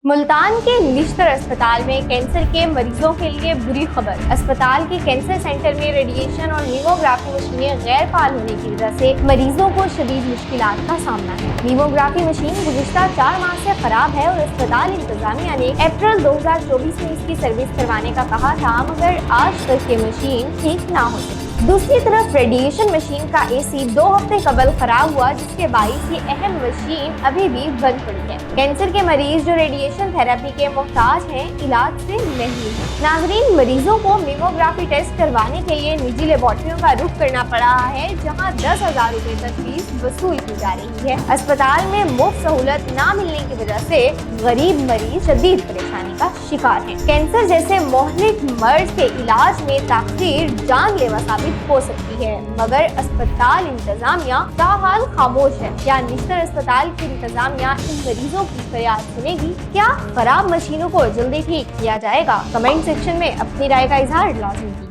ملتان کے نشتر اسپتال میں کینسر کے مریضوں کے لیے بری خبر۔ اسپتال کے کینسر سینٹر میں ریڈیشن اور میموگرافی مشینیں غیر فعال ہونے کی وجہ سے مریضوں کو شدید مشکلات کا سامنا ہے۔ میموگرافی مشین گزشتہ 4 ماہ سے خراب ہے اور اسپتال انتظامیہ نے اپریل 2024 میں اس کی سروس کروانے کا کہا تھا، مگر آج تک یہ مشین ٹھیک نہ ہو سکی۔ دوسری طرف ریڈیشن مشین کا اے سی 2 ہفتے قبل خراب ہوا، جس کے باعث یہ اہم مشین ابھی بھی بند پڑی ہے۔ کینسر کے مریض جو ریڈیشن تھراپی کے محتاج ہیں، علاج سے نہیں ہیں۔ ناظرین، مریضوں کو میموگرافی ٹیسٹ کروانے کے لیے نجی لیبارٹریوں کا رخ کرنا پڑ رہا ہے، جہاں 10,000 روپے تک فیس وصول کی جا رہی ہے۔ اسپتال میں مفت سہولت نہ ملنے کی وجہ سے غریب مریض شدید پریشانی کا شکار ہیں۔ کینسر جیسے مہلک مرض کے علاج میں تاخیر جان لیوا ثابت ہو سکتی ہے، مگر اسپتال انتظامیہ تاحال خاموش ہے۔ کیا نشتر اسپتال کی انتظامیہ ان مریضوں کی فریاد سنے گی؟ کیا خراب مشینوں کو جلدی ٹھیک کیا جائے گا؟ کمنٹ سیکشن میں اپنی رائے کا اظہار لازمی کیجیے۔